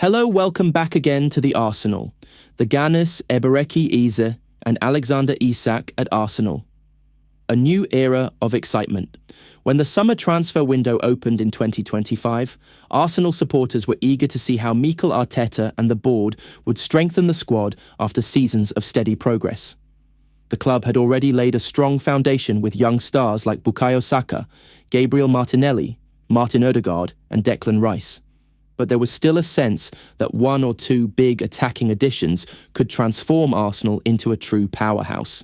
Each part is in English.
Hello, welcome back again to the Arsenal. The Gunners, Eberechi Eze and Alexander Isak at Arsenal. A new era of excitement. When the summer transfer window opened in 2025, Arsenal supporters were eager to see how Mikel Arteta and the board would strengthen the squad after seasons of steady progress. The club had already laid a strong foundation with young stars like Bukayo Saka, Gabriel Martinelli, Martin Odegaard and Declan Rice. But there was still a sense that one or two big attacking additions could transform Arsenal into a true powerhouse.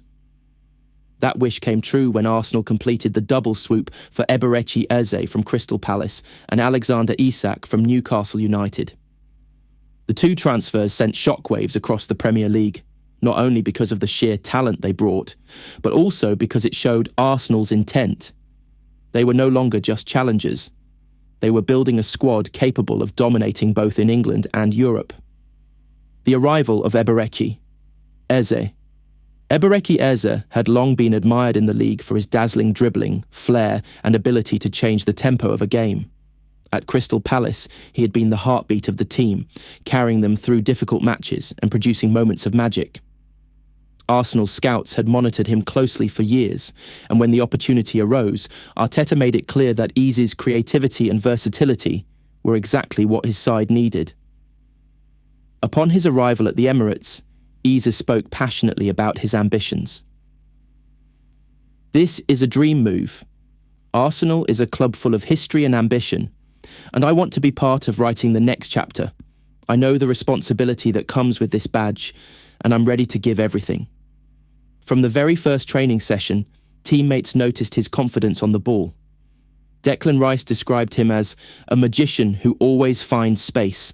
That wish came true when Arsenal completed the double swoop for Eberechi Eze from Crystal Palace and Alexander Isak from Newcastle United. The two transfers sent shockwaves across the Premier League, not only because of the sheer talent they brought, but also because it showed Arsenal's intent. They were no longer just challengers. They were building a squad capable of dominating both in England and Europe. The arrival of Eberechi Eze. Eberechi Eze had long been admired in the league for his dazzling dribbling, flair, and ability to change the tempo of a game. At Crystal Palace, he had been the heartbeat of the team, carrying them through difficult matches and producing moments of magic. Arsenal scouts had monitored him closely for years, and when the opportunity arose, Arteta made it clear that Eze's creativity and versatility were exactly what his side needed. Upon his arrival at the Emirates, Eze spoke passionately about his ambitions. This is a dream move. Arsenal is a club full of history and ambition, and I want to be part of writing the next chapter. I know the responsibility that comes with this badge, and I'm ready to give everything. From the very first training session, teammates noticed his confidence on the ball. Declan Rice described him as a magician who always finds space,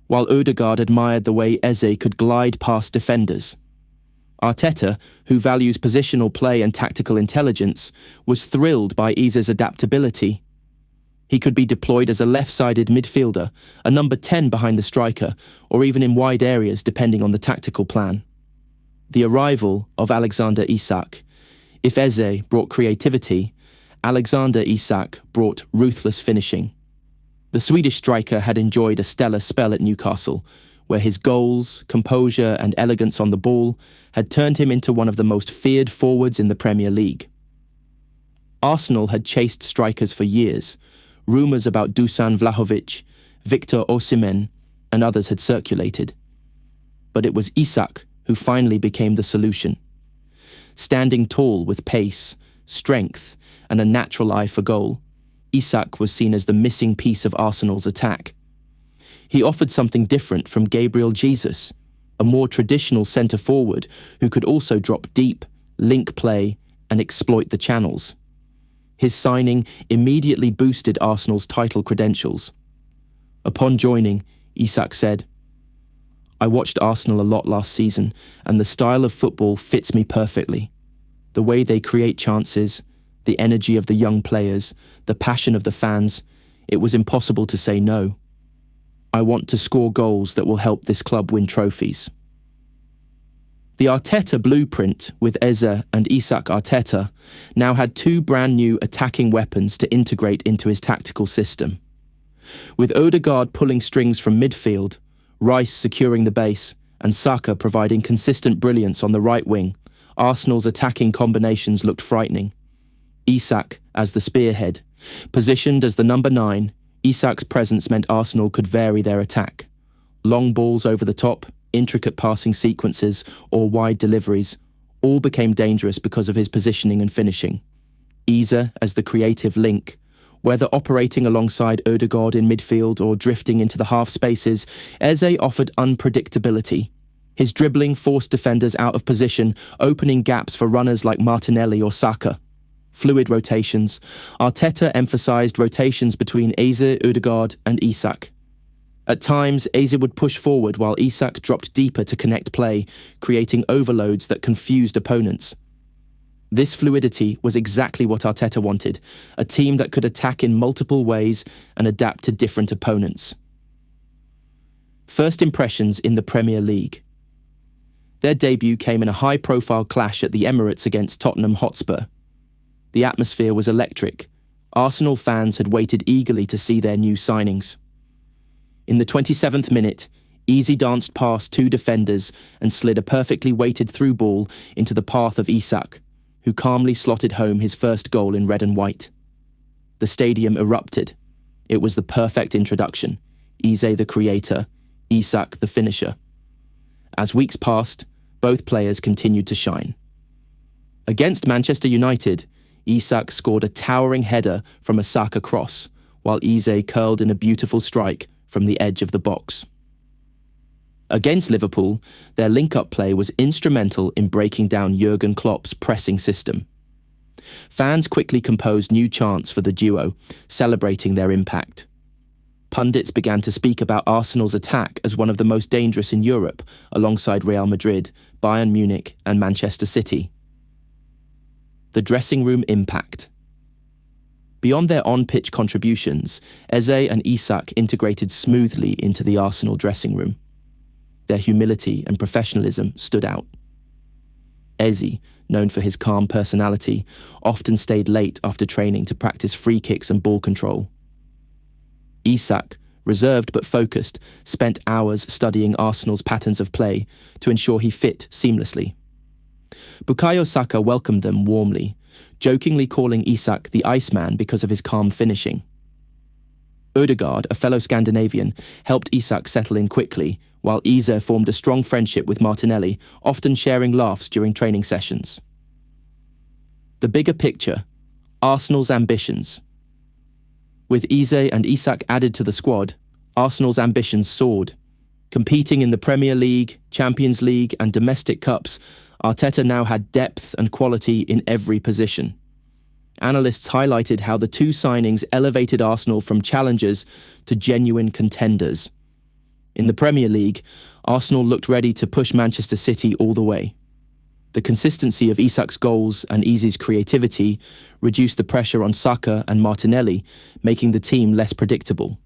while Odegaard admired the way Eze could glide past defenders. Arteta, who values positional play and tactical intelligence, was thrilled by Eze's adaptability. He could be deployed as a left-sided midfielder, a number 10 behind the striker, or even in wide areas depending on the tactical plan. The arrival of Alexander Isak. If Eze brought creativity, Alexander Isak brought ruthless finishing. The Swedish striker had enjoyed a stellar spell at Newcastle, where his goals, composure and elegance on the ball had turned him into one of the most feared forwards in the Premier League. Arsenal had chased strikers for years. Rumours about Dusan Vlahovic, Victor Osimhen and others had circulated. But it was Isak who finally became the solution. Standing tall with pace, strength and a natural eye for goal, Isak was seen as the missing piece of Arsenal's attack. He offered something different from Gabriel Jesus, a more traditional centre-forward who could also drop deep, link play and exploit the channels. His signing immediately boosted Arsenal's title credentials. Upon joining, Isak said, "I watched Arsenal a lot last season, and the style of football fits me perfectly. The way they create chances, the energy of the young players, the passion of the fans, it was impossible to say no. I want to score goals that will help this club win trophies." The Arteta blueprint, with Eze and Isak Arteta, now had two brand new attacking weapons to integrate into his tactical system. With Odegaard pulling strings from midfield, Rice securing the base, and Saka providing consistent brilliance on the right wing, Arsenal's attacking combinations looked frightening. Isak as the spearhead. Positioned as the number 9, Isak's presence meant Arsenal could vary their attack. Long balls over the top, intricate passing sequences, or wide deliveries, all became dangerous because of his positioning and finishing. Eze as the creative link. Whether operating alongside Odegaard in midfield or drifting into the half spaces, Eze offered unpredictability. His dribbling forced defenders out of position, opening gaps for runners like Martinelli or Saka. Fluid rotations. Arteta emphasised rotations between Eze, Odegaard and Isak. At times, Eze would push forward while Isak dropped deeper to connect play, creating overloads that confused opponents. This fluidity was exactly what Arteta wanted, a team that could attack in multiple ways and adapt to different opponents. First impressions in the Premier League. Their debut came in a high-profile clash at the Emirates against Tottenham Hotspur. The atmosphere was electric. Arsenal fans had waited eagerly to see their new signings. In the 27th minute, Easy danced past two defenders and slid a perfectly weighted through ball into the path of Isak, who calmly slotted home his first goal in red and white. The stadium erupted. It was the perfect introduction. Eze the creator, Isak the finisher. As weeks passed, both players continued to shine. Against Manchester United, Isak scored a towering header from a Saka cross, while Eze curled in a beautiful strike from the edge of the box. Against Liverpool, their link-up play was instrumental in breaking down Jurgen Klopp's pressing system. Fans quickly composed new chants for the duo, celebrating their impact. Pundits began to speak about Arsenal's attack as one of the most dangerous in Europe, alongside Real Madrid, Bayern Munich, and Manchester City. The dressing room impact. Beyond their on-pitch contributions, Eze and Isak integrated smoothly into the Arsenal dressing room. Their humility and professionalism stood out. Eze, known for his calm personality, often stayed late after training to practice free kicks and ball control. Isak, reserved but focused, spent hours studying Arsenal's patterns of play to ensure he fit seamlessly. Bukayo Saka welcomed them warmly, jokingly calling Isak the Iceman because of his calm finishing. Odegaard, a fellow Scandinavian, helped Isak settle in quickly, while Eze formed a strong friendship with Martinelli, often sharing laughs during training sessions. The bigger picture, Arsenal's ambitions. With Eze and Isak added to the squad, Arsenal's ambitions soared. Competing in the Premier League, Champions League, and domestic cups, Arteta now had depth and quality in every position. Analysts highlighted how the two signings elevated Arsenal from challengers to genuine contenders. In the Premier League, Arsenal looked ready to push Manchester City all the way. The consistency of Isak's goals and Eze's creativity reduced the pressure on Saka and Martinelli, making the team less predictable.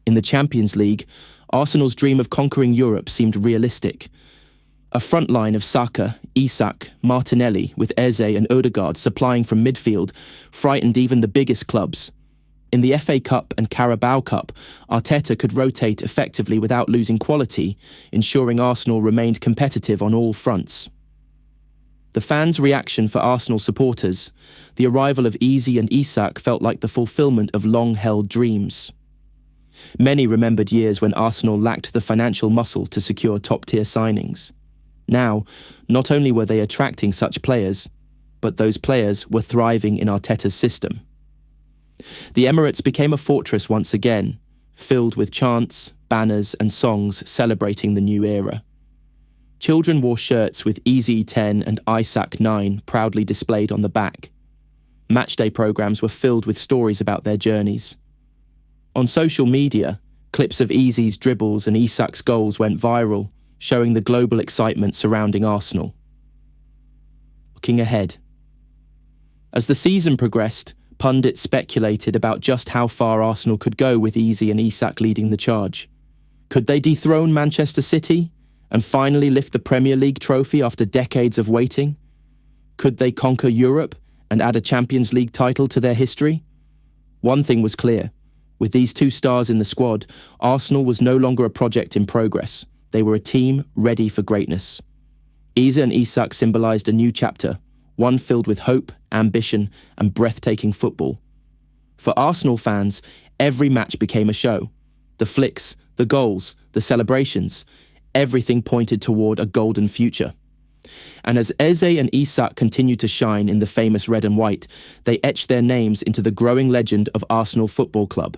In the Champions League, Arsenal's dream of conquering Europe seemed realistic. A front line of Saka, Isak, Martinelli, with Eze and Odegaard supplying from midfield, frightened even the biggest clubs. In the FA Cup and Carabao Cup, Arteta could rotate effectively without losing quality, ensuring Arsenal remained competitive on all fronts. The fans' reaction for Arsenal supporters, the arrival of Eze and Isak felt like the fulfillment of long-held dreams. Many remembered years when Arsenal lacked the financial muscle to secure top-tier signings. Now, not only were they attracting such players, but those players were thriving in Arteta's system. The Emirates became a fortress once again, filled with chants, banners, and songs celebrating the new era. Children wore shirts with Eze 10 and Isak 9 proudly displayed on the back. Matchday programs were filled with stories about their journeys. On social media, clips of Eze's dribbles and Isak's goals went viral, showing the global excitement surrounding Arsenal. Looking ahead. As the season progressed, pundits speculated about just how far Arsenal could go with Eze and Isak leading the charge. Could they dethrone Manchester City and finally lift the Premier League trophy after decades of waiting? Could they conquer Europe and add a Champions League title to their history? One thing was clear. With these two stars in the squad, Arsenal was no longer a project in progress. They were a team ready for greatness. Eze and Isak symbolised a new chapter, one filled with hope, ambition, and breathtaking football. For Arsenal fans, every match became a show. The flicks, the goals, the celebrations, everything pointed toward a golden future. And as Eze and Isak continued to shine in the famous red and white, they etched their names into the growing legend of Arsenal Football Club.